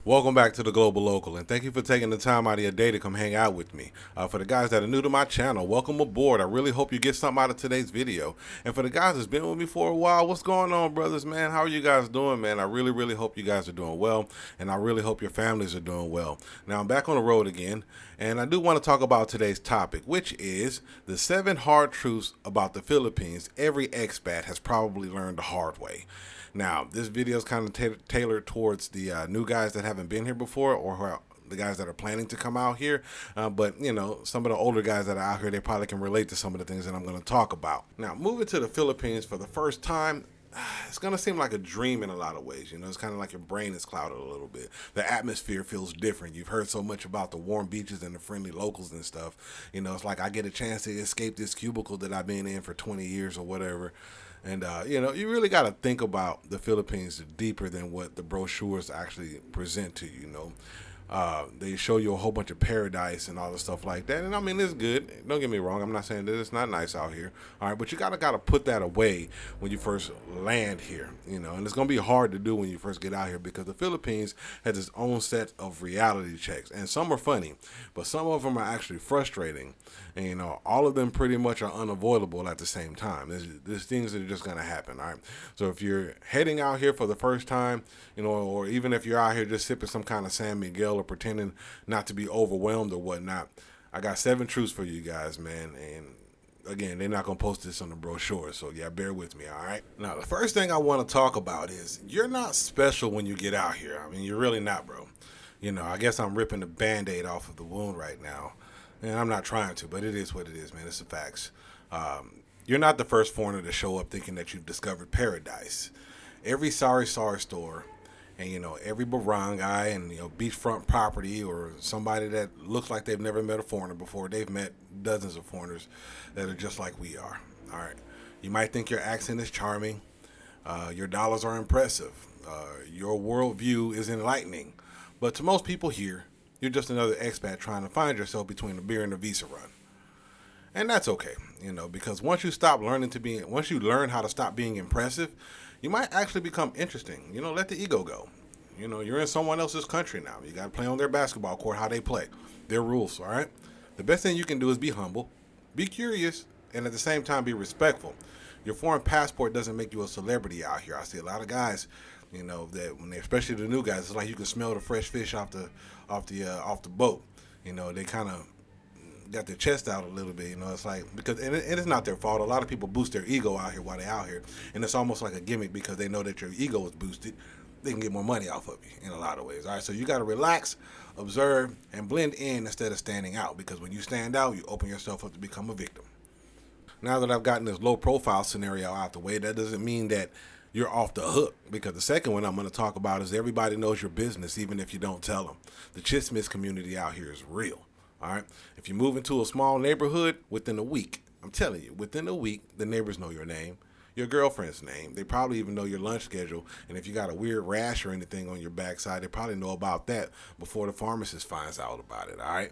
Welcome back to the Global Local, and thank you for taking the time out of your day to come hang out with me. For the guys that are new to my channel, welcome aboard. I really hope you get something out of today's video. And for the guys that's been with me for a while, what's going on, brothers, man? How are you guys doing, man? I really hope you guys are doing well, and I really hope your families are doing well. Now, I'm back on the road again, and I do want to talk about today's topic, which is the 7 hard truths about the Philippines every expat has probably learned the hard way. Now, this video is kind of tailored towards the new guys that haven't been here before, or who are the guys that are planning to come out here. But, you know, some of the older guys that are out here, they probably can relate to some of the things that I'm going to talk about. Now, moving to the Philippines for the first time, it's going to seem like a dream in a lot of ways. You know, it's kind of like your brain is clouded a little bit. The atmosphere feels different. You've heard so much about the warm beaches and the friendly locals and stuff. You know, it's like I get a chance to escape this cubicle that I've been in for 20 years or whatever. And, you know, you really got to think about the Philippines deeper than what the brochures actually present to you, you know. They show you a whole bunch of paradise and all the stuff like that. And I mean, it's good. Don't get me wrong. I'm not saying that it's not nice out here. All right. But you gotta put that away when you first land here, you know, and it's going to be hard to do when you first get out here because the Philippines has its own set of reality checks, and some are funny, but some of them are actually frustrating. And, you know, all of them pretty much are unavoidable at the same time. There's things that are just going to happen. All right. So if you're heading out here for the first time, you know, or even if you're out here just sipping some kind of San Miguel or pretending not to be overwhelmed or whatnot, I got 7 truths for you guys, man. And again, they're not going to post this on the brochure, so yeah, bear with me, all right? Now, the first thing I want to talk about is you're not special when you get out here. I mean, you're really not, bro. You know, I guess I'm ripping the Band-Aid off of the wound right now, and I'm not trying to, but it is what it is, man. It's the facts. You're not the first foreigner to show up thinking that you've discovered paradise. Every sorry store, and, you know, every barangay and, you know, beachfront property or somebody that looks like they've never met a foreigner before, they've met dozens of foreigners that are just like we are. All right. You might think your accent is charming. Your dollars are impressive. Your worldview is enlightening. But to most people here, you're just another expat trying to find yourself between a beer and a visa run. And that's okay, you know, because once you learn how to stop being impressive, you might actually become interesting. You know, let the ego go. You know, you're in someone else's country now. You got to play on their basketball court, how they play, their rules, all right? The best thing you can do is be humble, be curious, and at the same time be respectful. Your foreign passport doesn't make you a celebrity out here. I see a lot of guys, you know, that when they, especially the new guys, it's like you can smell the fresh fish off the boat. You know, they kind of got their chest out a little bit, you know. It's like, because and it's not their fault. A lot of people boost their ego out here while they're out here, and it's almost like a gimmick because they know that your ego is boosted. They can get more money off of you in a lot of ways. All right, so you got to relax, observe, and blend in instead of standing out, because when you stand out, you open yourself up to become a victim. Now that I've gotten this low profile scenario out the way, that doesn't mean that you're off the hook, because the second one I'm going to talk about is everybody knows your business even if you don't tell them. The chismis community out here is real. All right. If you move into a small neighborhood, within a week, I'm telling you, within a week, the neighbors know your name, your girlfriend's name. They probably even know your lunch schedule. And if you got a weird rash or anything on your backside, they probably know about that before the pharmacist finds out about it. All right.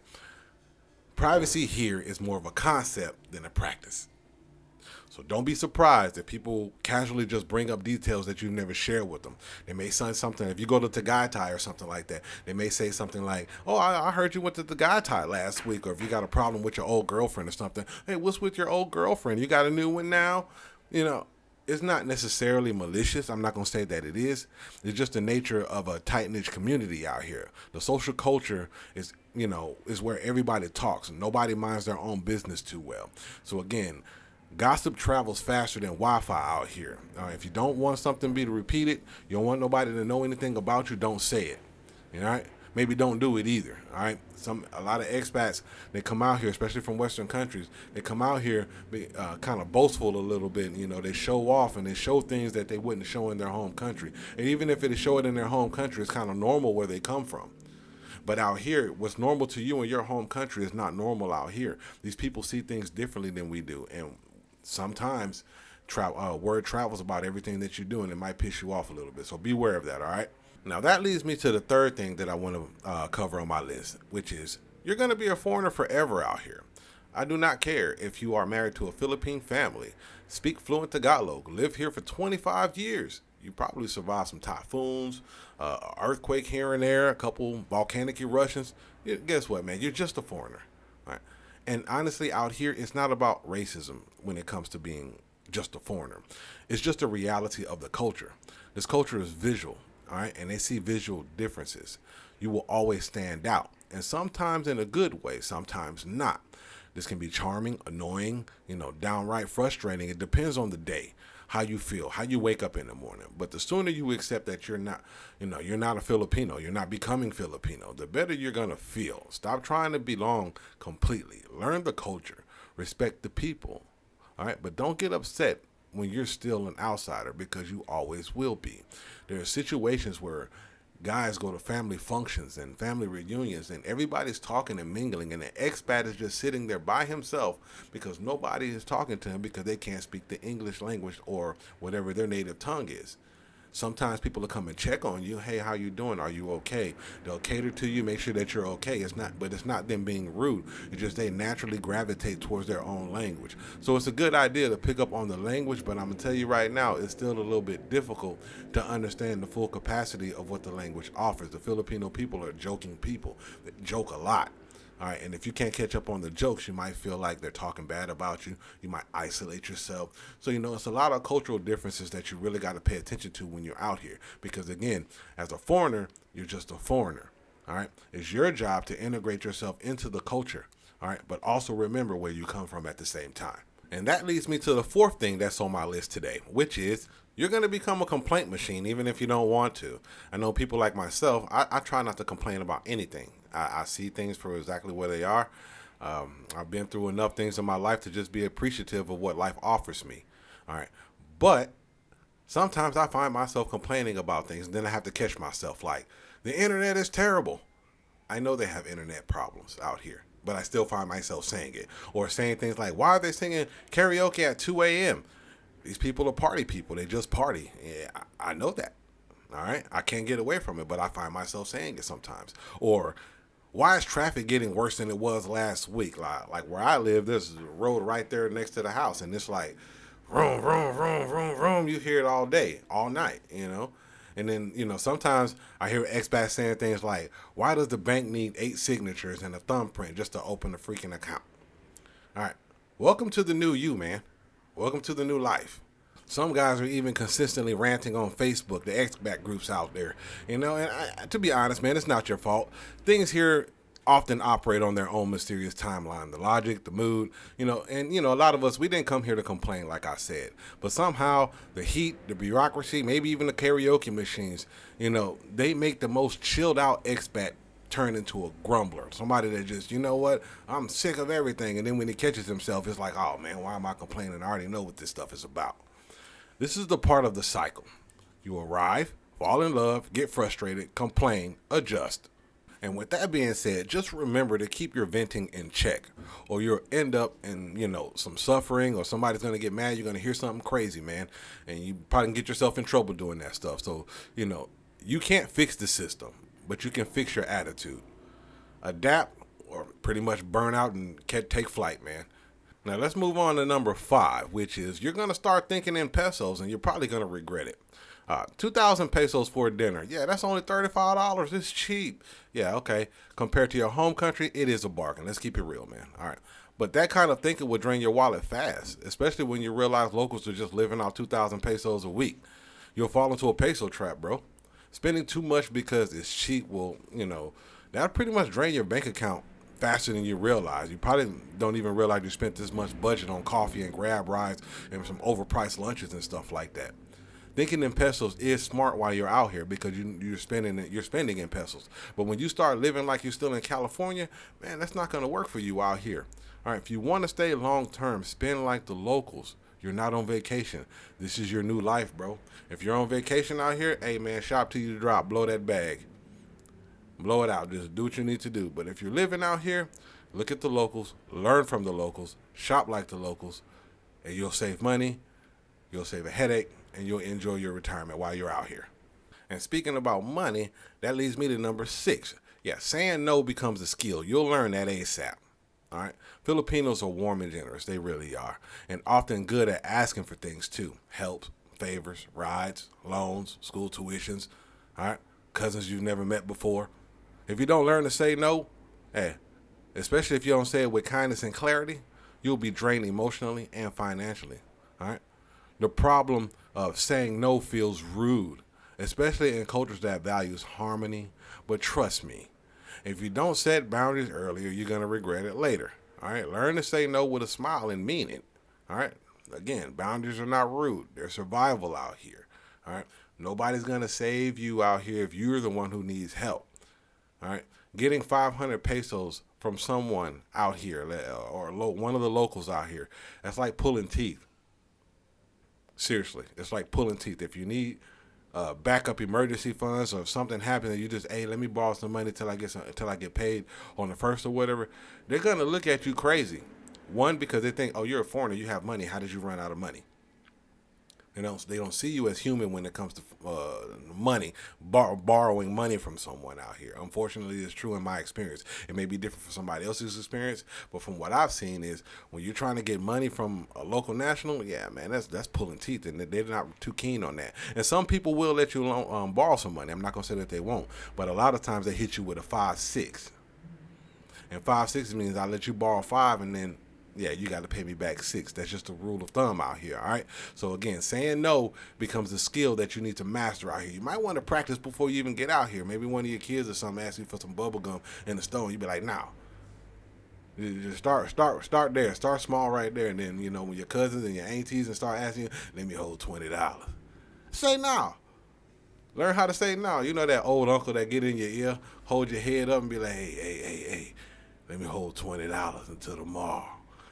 Privacy here is more of a concept than a practice. So don't be surprised if people casually just bring up details that you've never shared with them. They may say something, if you go to Tagaytay or something like that, they may say something like, oh, I heard you went to Tagaytay last week. Or if you got a problem with your old girlfriend or something, hey, what's with your old girlfriend? You got a new one now? You know, it's not necessarily malicious. I'm not going to say that it is. It's just the nature of a tight-knit community out here. The social culture is, you know, is where everybody talks. Nobody minds their own business too well. So again, gossip travels faster than Wi-Fi out here. If you don't want something to be repeated, you don't want nobody to know anything about you, don't say it. All right? Maybe don't do it either. All right? A lot of expats, they come out here, especially from Western countries, they come out here kind of boastful a little bit. You know, they show off and they show things that they wouldn't show in their home country. And even if it show it in their home country, it's kind of normal where they come from. But out here, what's normal to you in your home country is not normal out here. These people see things differently than we do. And sometimes word travels about everything that you do, and it might piss you off a little bit. So beware of that, all right? Now, that leads me to the third thing that I want to cover on my list, which is you're going to be a foreigner forever out here. I do not care if you are married to a Philippine family, speak fluent Tagalog, live here for 25 years. You probably survived some typhoons, earthquake here and there, a couple volcanic eruptions. Guess what, man? You're just a foreigner. All right? And honestly, out here, it's not about racism when it comes to being just a foreigner. It's just a reality of the culture. This culture is visual, all right? And they see visual differences. You will always stand out, and sometimes in a good way, sometimes not. This can be charming, annoying, downright frustrating. It depends on the day, how you feel, how you wake up in the morning. But the sooner you accept that you're not a Filipino, you're not becoming Filipino, the better you're going to feel. Stop trying to belong completely. Learn the culture, respect the people, all right? But don't get upset when you're still an outsider, because you always will be. There are situations where guys go to family functions and family reunions and everybody's talking and mingling, and the expat is just sitting there by himself because nobody is talking to him because they can't speak the English language or whatever their native tongue is. Sometimes people will come and check on you. Hey, how you doing? Are you okay? They'll cater to you, make sure that you're okay. It's not them being rude. It's just they naturally gravitate towards their own language. So it's a good idea to pick up on the language, but I'm gonna tell you right now, it's still a little bit difficult to understand the full capacity of what the language offers. The Filipino people are joking people. They joke a lot. All right, and if you can't catch up on the jokes, you might feel like they're talking bad about you. You might isolate yourself. So, it's a lot of cultural differences that you really got to pay attention to when you're out here. Because, again, as a foreigner, you're just a foreigner. All right, it's your job to integrate yourself into the culture. All right, but also remember where you come from at the same time. And that leads me to the fourth thing that's on my list today, which is you're going to become a complaint machine even if you don't want to. I know people like myself, I try not to complain about anything. I see things for exactly where they are. I've been through enough things in my life to just be appreciative of what life offers me. All right. But sometimes I find myself complaining about things, and then I have to catch myself like, the internet is terrible. I know they have internet problems out here, but I still find myself saying it. Or saying things like, why are they singing karaoke at 2 a.m.? These people are party people. They just party. Yeah, I know that. All right. I can't get away from it, but I find myself saying it sometimes. Or why is traffic getting worse than it was last week? Like where I live, there's a road right there next to the house, and it's like, vroom, vroom, vroom, vroom, vroom. You hear it all day, all night, And then, sometimes I hear expats saying things like, why does the bank need 8 signatures and a thumbprint just to open a freaking account? All right. Welcome to the new you, man. Welcome to the new life. Some guys are even consistently ranting on Facebook, the Expat groups out there. And to be honest, man, it's not your fault. Things here often operate on their own mysterious timeline. The logic, the mood, and a lot of us, we didn't come here to complain, like I said. But somehow the heat, the bureaucracy, maybe even the karaoke machines, they make the most chilled out expat turn into a grumbler. Somebody that just, I'm sick of everything. And then when he catches himself, it's like, oh man, why am I complaining? I already know what this stuff is about. This is the part of the cycle. You arrive, fall in love, get frustrated, complain, adjust. And with that being said, just remember to keep your venting in check, or you'll end up in, some suffering, or somebody's going to get mad. You're going to hear something crazy, man. And you probably can get yourself in trouble doing that stuff. So, you can't fix the system, but you can fix your attitude. Adapt or pretty much burn out and take flight, man. Now let's move on to number 5, which is you're going to start thinking in pesos, and you're probably going to regret it. 2,000 pesos for dinner. Yeah, that's only $35. It's cheap. Yeah, okay. Compared to your home country, it is a bargain. Let's keep it real, man. All right. But that kind of thinking will drain your wallet fast, especially when you realize locals are just living off 2,000 pesos a week. You'll fall into a peso trap, bro. Spending too much because it's cheap will, that'll pretty much drain your bank account faster than you realize. You probably don't even realize you spent this much budget on coffee and grab rides and some overpriced lunches and stuff like that. Thinking in pesos is smart while you're out here because you're spending in pesos. But when you start living like you're still in California, man, that's not going to work for you out here. All right, if you want to stay long term, spend like the locals. You're not on vacation. This is your new life, bro. If you're on vacation out here, hey man, shop till you drop. Blow that bag. Blow it out. Just do what you need to do. But if you're living out here, look at the locals, learn from the locals, shop like the locals, and you'll save money, you'll save a headache, and you'll enjoy your retirement while you're out here. And speaking about money, that leads me to number 6. Yeah, saying no becomes a skill. You'll learn that ASAP. All right. Filipinos are warm and generous. They really are. And often good at asking for things too. Help, favors, rides, loans, school tuitions, all right, cousins you've never met before. If you don't learn to say no, hey, especially if you don't say it with kindness and clarity, you'll be drained emotionally and financially, all right? The problem of saying no feels rude, especially in cultures that values harmony. But trust me, if you don't set boundaries earlier, you're going to regret it later. All right, learn to say no with a smile and mean it. All right, again, boundaries are not rude, they're survival out here. All right, nobody's going to save you out here if you're the one who needs help. All right, getting 500 pesos from someone out here or one of the locals out here, that's like pulling teeth. Seriously, it's like pulling teeth. If you need backup emergency funds, or if something happens and you just, hey, let me borrow some money till I get paid on the first or whatever, they're gonna look at you crazy. One, because they think, oh, you're a foreigner, you have money. How did you run out of money? They don't see you as human when it comes to money, borrowing money from someone out here. Unfortunately, it's true in my experience. It may be different from somebody else's experience, but from what I've seen is when you're trying to get money from a local national, yeah, man, that's pulling teeth, and they're not too keen on that. And some people will let you borrow some money. I'm not gonna say that they won't, but a lot of times they hit you with a 5-6, and 5-6 means I let you borrow 5, and then yeah, you got to pay me back 6. That's just a rule of thumb out here, all right? So, again, saying no becomes a skill that you need to master out here. You might want to practice before you even get out here. Maybe one of your kids or something asks you for some bubble gum in the store. You be like, nah. You just start there. Start small right there. And then, when your cousins and your aunties and start asking you, let me hold $20. Say no. Learn how to say no. You know that old uncle that get in your ear, hold your head up and be like, hey, let me hold $20 until tomorrow.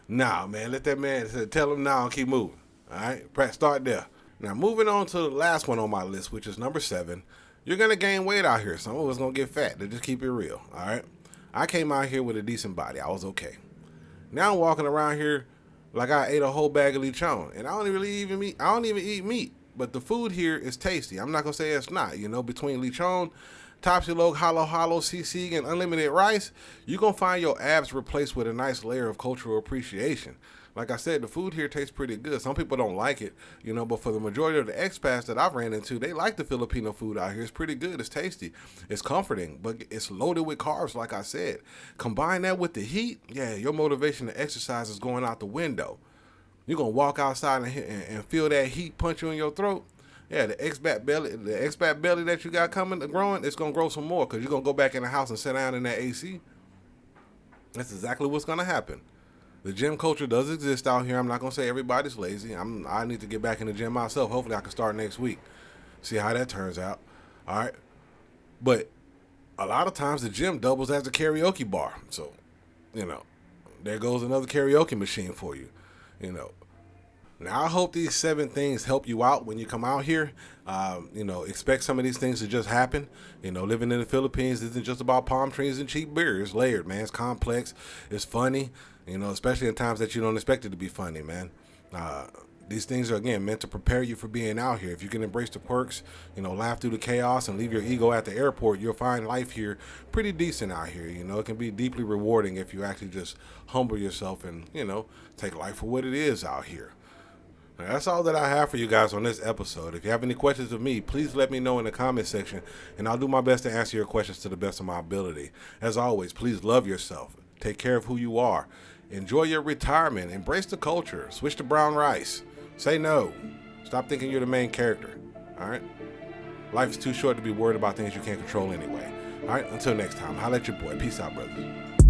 Nah, man, let that man tell him now and keep moving. All right, start there. Now, moving on to the last one on my list, which is number 7. You're gonna gain weight out here. Some of us gonna get fat. To just keep it real. All right. I came out here with a decent body. I was okay. Now I'm walking around here like I ate a whole bag of lechon, and I don't even eat meat. But the food here is tasty. I'm not gonna say it's not. Between lechon, Topsy-Log, halo, sisig, and unlimited rice, you're going to find your abs replaced with a nice layer of cultural appreciation. Like I said, the food here tastes pretty good. Some people don't like it, but for the majority of the expats that I've ran into, they like the Filipino food out here. It's pretty good. It's tasty. It's comforting, but it's loaded with carbs, like I said. Combine that with the heat, yeah, your motivation to exercise is going out the window. You're going to walk outside and feel that heat punch you in your throat. Yeah, the expat belly that you got growing, it's going to grow some more because you're going to go back in the house and sit down in that AC. That's exactly what's going to happen. The gym culture does exist out here. I'm not going to say everybody's lazy. I need to get back in the gym myself. Hopefully I can start next week. See how that turns out. All right. But a lot of times the gym doubles as a karaoke bar. So, there goes another karaoke machine for you, Now, I hope these 7 things help you out when you come out here. Expect some of these things to just happen. Living in the Philippines isn't just about palm trees and cheap beer. It's layered, man. It's complex. It's funny, especially in times that you don't expect it to be funny, man. These things are, again, meant to prepare you for being out here. If you can embrace the quirks, laugh through the chaos and leave your ego at the airport, you'll find life here pretty decent out here. It can be deeply rewarding if you actually just humble yourself and, take life for what it is out here. That's all that I have for you guys on this episode. If you have any questions of me, please let me know in the comment section, and I'll do my best to answer your questions to the best of my ability. As always, please love yourself. Take care of who you are. Enjoy your retirement. Embrace the culture. Switch to brown rice. Say no. Stop thinking you're the main character. All right? Life is too short to be worried about things you can't control anyway. All right? Until next time, holla at your boy. Peace out, brothers.